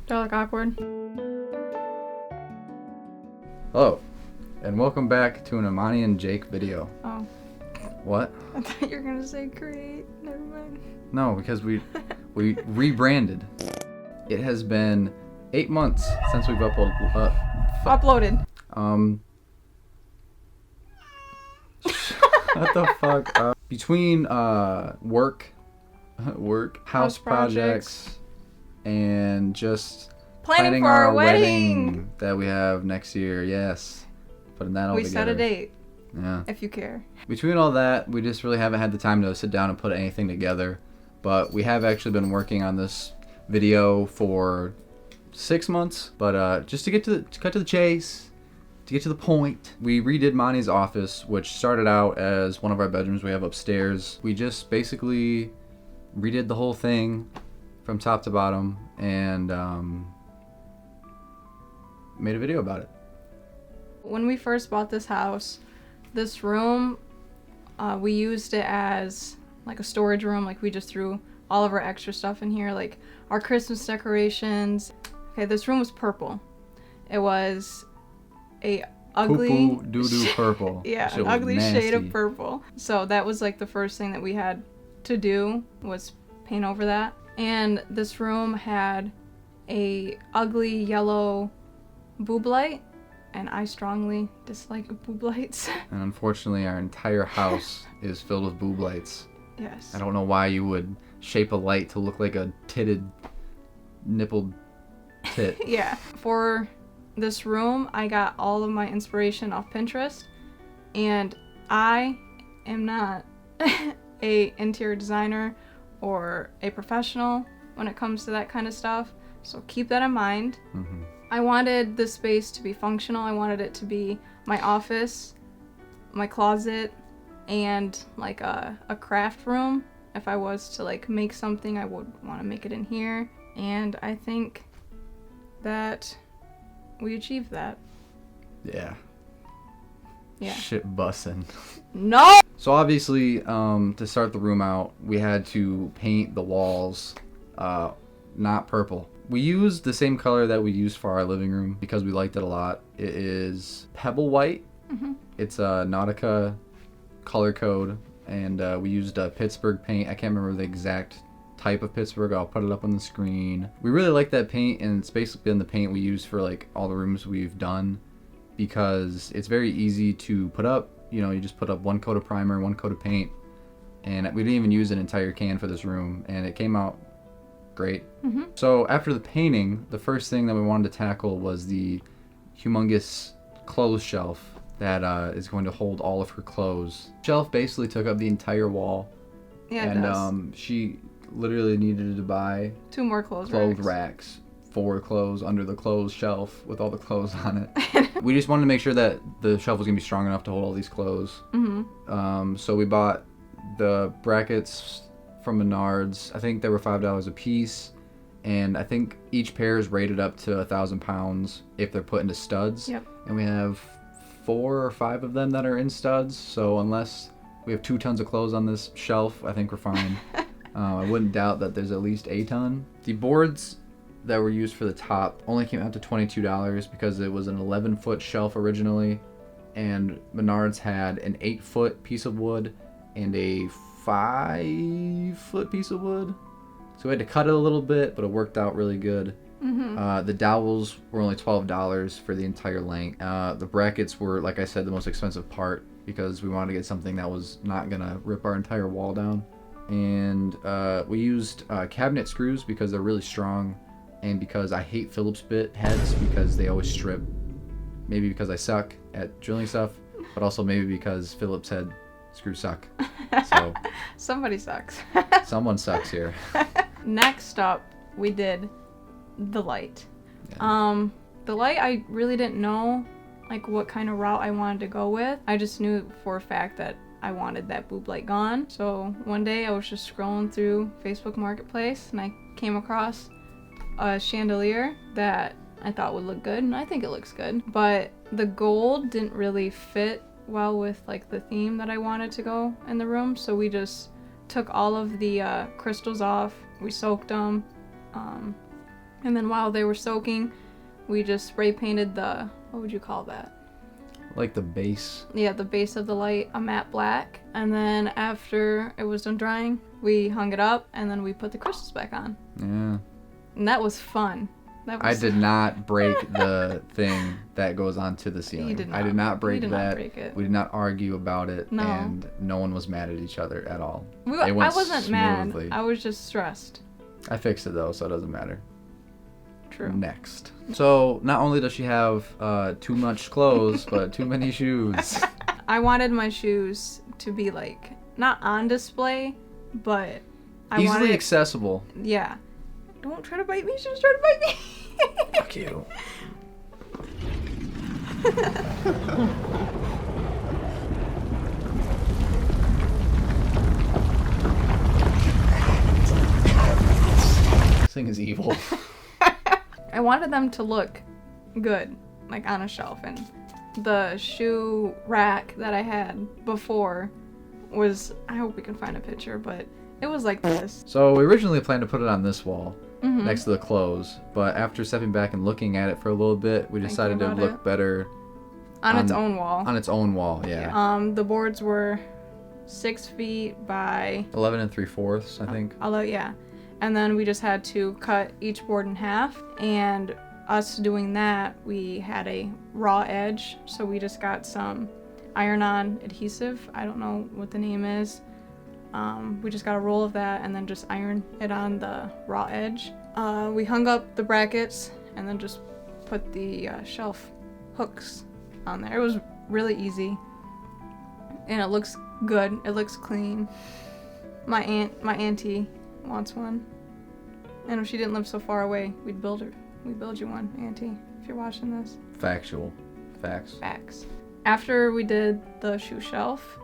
Do I look awkward? Hello, and welcome back to an Amani and Jake video. Oh. What? I thought you were gonna say great. Never mind. No, because we rebranded. It has been 8 months since we've uploaded. Uploaded. What the fuck? Between work, house projects, and just Planning for our wedding that we have next year. Yes, putting that all We together. set a date. Yeah. If you care. Between all that, we just really haven't had the time to sit down and put anything together. But we have actually been working on this video for 6 months. But just to cut to the chase, to get to the point, we redid Monty's office, which started out as one of our bedrooms we have upstairs. We just basically redid the whole thing from top to bottom and made a video about it. When we first bought this house, this room, we used it as like a storage room. Like we just threw all of our extra stuff in here, like our Christmas decorations. Okay, this room was purple. It was a ugly Poo-poo doo-doo purple. Yeah, Shit an was ugly shade of nasty. purple. So that was like the first thing that we had to do was paint over that. And this room had a ugly yellow boob light, and I strongly dislike boob lights. And unfortunately, our entire house is filled with boob lights. Yes. I don't know why you would shape a light to look like a titted, nippled tit. Yeah. For this room, I got all of my inspiration off Pinterest, and I am not a interior designer or a professional when it comes to that kind of stuff, so keep that in mind. Mm-hmm. I wanted the space to be functional. I wanted it to be my office, my closet, and like a craft room. If I was to like make something, I would want to make it in here, and I think that we achieved that. Yeah. Yeah. Shit bussin'. No! So obviously, to start the room out, we had to paint the walls, not purple. We used the same color that we used for our living room because we liked it a lot. It is pebble white. Mm-hmm. It's a Nautica color code, and we used Pittsburgh paint. I can't remember the exact type of Pittsburgh. I'll put it up on the screen. We really like that paint, and it's basically been the paint we use for like all the rooms we've done because it's very easy to put up. You know, you just put up one coat of primer, one coat of paint, and we didn't even use an entire can for this room, and it came out great. Mm-hmm. So after the painting, the first thing that we wanted to tackle was the humongous clothes shelf that is going to hold all of her clothes. Shelf basically took up the entire wall. Yeah, it and does. She literally needed to buy 2 more clothes racks, 4 clothes under the clothes shelf with all the clothes on it. We just wanted to make sure that the shelf was gonna be strong enough to hold all these clothes. Mm-hmm. So we bought the brackets from Menards. I think they were $5 a piece, and I think each pair is rated up to 1,000 pounds if they're put into studs. Yep. And we have 4 or 5 of them that are in studs. So unless we have 2 tons of clothes on this shelf, I think we're fine. I wouldn't doubt that there's at least a ton. The boards that were used for the top only came out to $22 because it was an 11-foot shelf originally, and Menards had an 8-foot piece of wood and a 5-foot piece of wood. So we had to cut it a little bit, but it worked out really good. Mm-hmm. The dowels were only $12 for the entire length. The brackets were, like I said, the most expensive part because we wanted to get something that was not gonna rip our entire wall down. And we used cabinet screws because they're really strong, and because I hate Phillips bit heads because they always strip. Maybe because I suck at drilling stuff, but also maybe because Phillips head screws suck. So Somebody sucks. someone sucks here. Next up, we did the light. Yeah. The light, I really didn't know like what kind of route I wanted to go with. I just knew for a fact that I wanted that boob light gone. So one day I was just scrolling through Facebook Marketplace and I came across a chandelier that I thought would look good, and I think it looks good. But the gold didn't really fit well with like the theme that I wanted to go in the room, so we just took all of the crystals off, we soaked them, And then while they were soaking, we just spray painted the, what would you call that? Like the base. Yeah, the base of the light a matte black. And then after it was done drying, we hung it up and then we put the crystals back on. Yeah. And that was fun. I did not break the thing that goes onto the ceiling. You did not. I did not break did that. Not break it. We did not argue about it, No. and no one was mad at each other at all. I wasn't smoothly. mad. I was just stressed. I fixed it though, so it doesn't matter. True. Next. So not only does she have too much clothes, but too many shoes. I wanted my shoes to be like not on display, but Easily accessible. Yeah. Don't try to bite me. She was trying to bite me. Fuck you. This thing is evil. I wanted them to look good, like on a shelf, and the shoe rack that I had before was, I hope we can find a picture, but it was like this. So we originally planned to put it on this wall. Mm-hmm. Next to the clothes, but after stepping back and looking at it for a little bit, we decided to look better on its own wall. On its own wall, yeah. The boards were 6 feet by 11 3/4, I think. Yeah, and then we just had to cut each board in half. And us doing that, we had a raw edge, so we just got some iron-on adhesive. I don't know what the name is. We just got a roll of that and then just iron it on the raw edge. We hung up the brackets and then just put the shelf hooks on there. It was really easy, and it looks good. It looks clean. My auntie wants one, and if she didn't live so far away, we'd build you one, Auntie, if you're watching this. Factual. Facts. After we did the shoe shelf,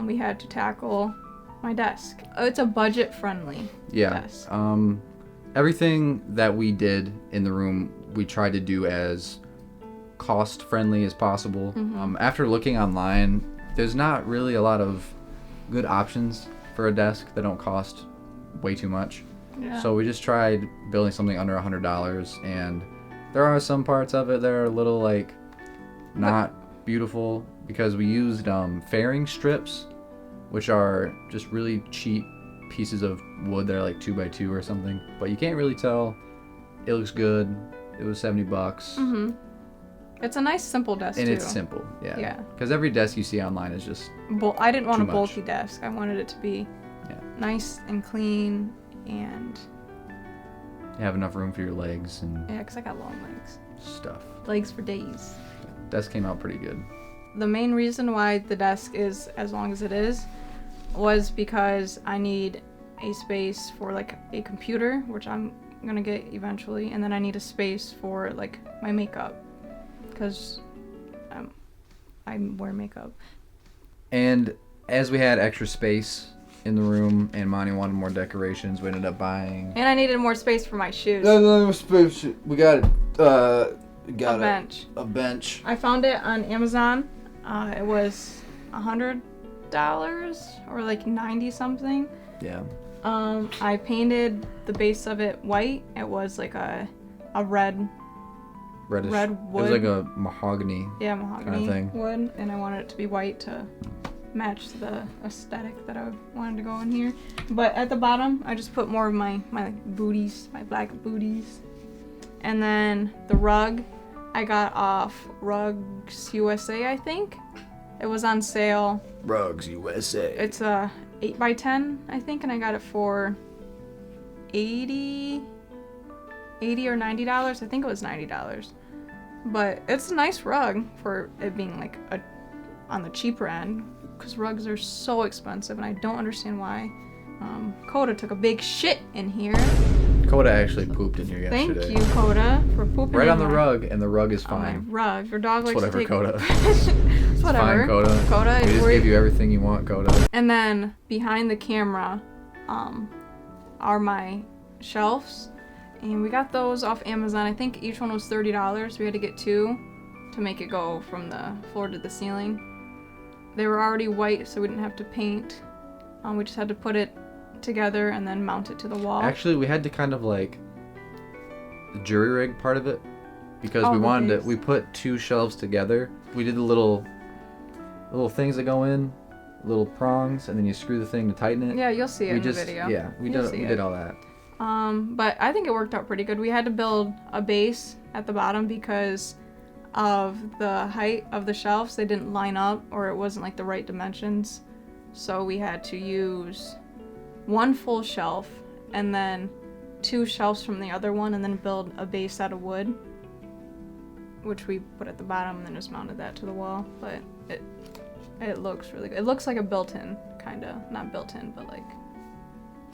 we had to tackle my desk. It's a budget-friendly desk. Everything that we did in the room, we tried to do as cost-friendly as possible. Mm-hmm. After looking online, there's not really a lot of good options for a desk that don't cost way too much. Yeah. So we just tried building something under $100, and there are some parts of it that are a little like not beautiful because we used fairing strips, which are just really cheap pieces of wood that are like 2x2 or something. But you can't really tell. It looks good. It was $70. Mm-hmm. It's a nice simple desk and too. it's simple, yeah. Yeah. Because every desk you see online is just I didn't want a too bulky much. desk. I wanted it to be nice and clean, and you have enough room for your legs and because I got long legs. stuff. Legs for days. Desk came out pretty good. The main reason why the desk is as long as it is was because I need a space for like a computer, which I'm gonna get eventually, and then I need a space for like my makeup, because I wear makeup. And as we had extra space in the room and Monty wanted more decorations, we ended up buying. And I needed more space for my shoes. No space. We got a bench. A bench. I found it on Amazon. It was $100 or like 90 something. Yeah. I painted the base of it white. It was like a reddish wood. It was like a mahogany. Yeah, mahogany kind of thing. wood, and I wanted it to be white to match the aesthetic that I wanted to go in here. But at the bottom, I just put more of my booties, my black booties. And then the rug, I got off Rugs USA, I think. It was on sale. Rugs USA. It's a 8x10, I think, and I got it for $80 or $90. I think it was $90. But it's a nice rug for it being like on the cheaper end, because rugs are so expensive, and I don't understand why. Coda took a big shit in here. Coda actually pooped in here yesterday. Thank you, Coda, for pooping right in on the my- rug, and the rug is on my fine. rug. Your dog likes Whatever, to take... Coda. It's whatever. Fine, Coda. Coda, We just give you everything you want, Coda. And then behind the camera are my shelves, and we got those off Amazon. I think each one was $30. We had to get 2 to make it go from the floor to the ceiling. They were already white, so we didn't have to paint. We just had to put it together and then mount it to the wall. Actually, we had to kind of like jury rig part of it because Oh, we the wanted to. base. We put 2 shelves together. We did the little things that go in, little prongs, and then you screw the thing to tighten it. Yeah, you'll see it we in just the video. yeah we You'll did see we it. did all that. But I think it worked out pretty good. We had to build a base at the bottom because of the height of the shelves. They didn't line up, or it wasn't like the right dimensions. So we had to use 1 full shelf and then 2 shelves from the other one, and then build a base out of wood, which we put at the bottom and then just mounted that to the wall. But it looks really good. It looks like a built-in, kinda. Not built-in, but like...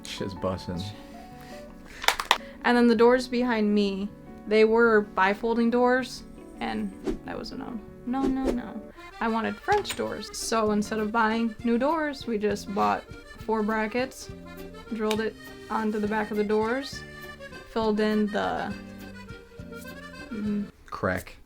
Shit's busting. And then the doors behind me, they were bifolding doors, and that was a no. No. I wanted French doors. So instead of buying new doors, we just bought 4 brackets, drilled it onto the back of the doors, filled in the Crack.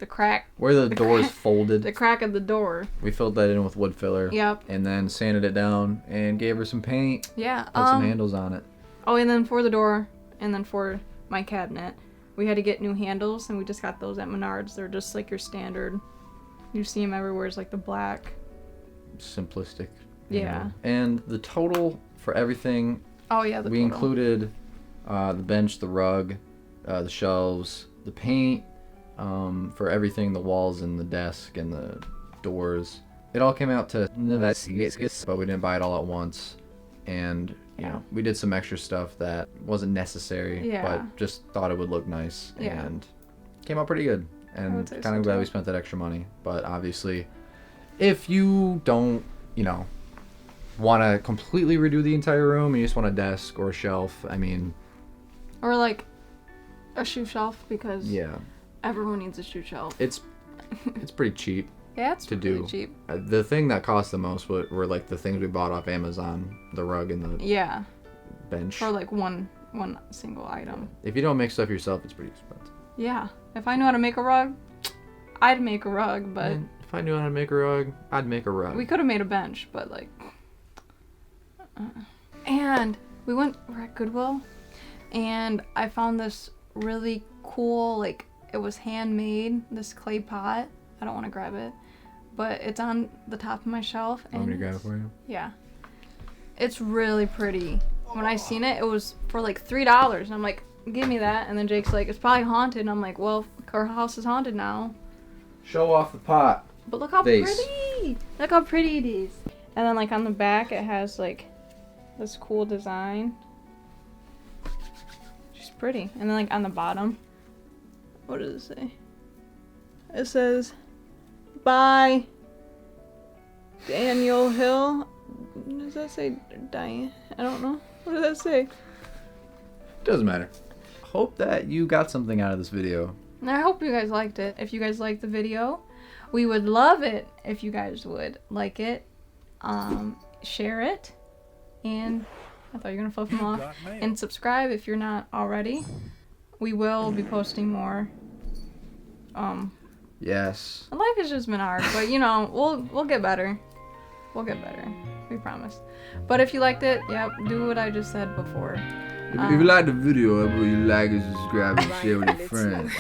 where the doors folded. the crack of the door. We filled that in with wood filler. Yep. And then sanded it down and gave her some paint. Yeah. Put some handles on it. Oh, and then for the door, and then for my cabinet, we had to get new handles, and we just got those at Menards. They're just like your standard. You see them everywhere. It's like the black. Simplistic. Yeah. And the total for everything, Oh yeah, we included the bench, the rug, the shelves, the paint, for everything, the walls and the desk and the doors. It all came out to, but we didn't buy it all at once. And you know, we did some extra stuff that wasn't necessary, but just thought it would look nice, and came out pretty good. And kind of glad we spent that extra money. But obviously, if you don't, you know, want to completely redo the entire room, you just want a desk or a shelf, I mean, or like a shoe shelf, because yeah, everyone needs a shoe shelf. it's pretty cheap. Yeah, it's to really do. cheap. The thing that cost the most were like the things we bought off Amazon, the rug and the bench. For like one single item. If you don't make stuff yourself, it's pretty expensive. Yeah, if I knew how to make a rug, I'd make a rug, but Man, if I knew how to make a rug, I'd make a rug. we could have made a bench, but like. And we're at Goodwill, and I found this really cool, like, it was handmade, this clay pot. I don't want to grab it, but it's on the top of my shelf. Want me to grab it for you? Yeah. It's really pretty. When I seen it, it was for like $3, and I'm like, give me that. And then Jake's like, it's probably haunted, and I'm like, well, our house is haunted now. Show off the pot. But look how pretty! Look how pretty it is. And then like on the back, it has like this cool design. She's pretty. And then like on the bottom, what does it say? It says, by Daniel Hill. Does that say Diane? I don't know. What does that say? Doesn't matter. Hope that you got something out of this video. And I hope you guys liked it. If you guys liked the video, we would love it if you guys would like it, share it, and I thought you were gonna flip them off, and subscribe if you're not already. We will be posting more. Yes. Life has just been hard, but you know, we'll get better. We'll get better. We promise. But if you liked it, yep, do what I just said before. If you liked the video, you like and subscribe and share with your friends.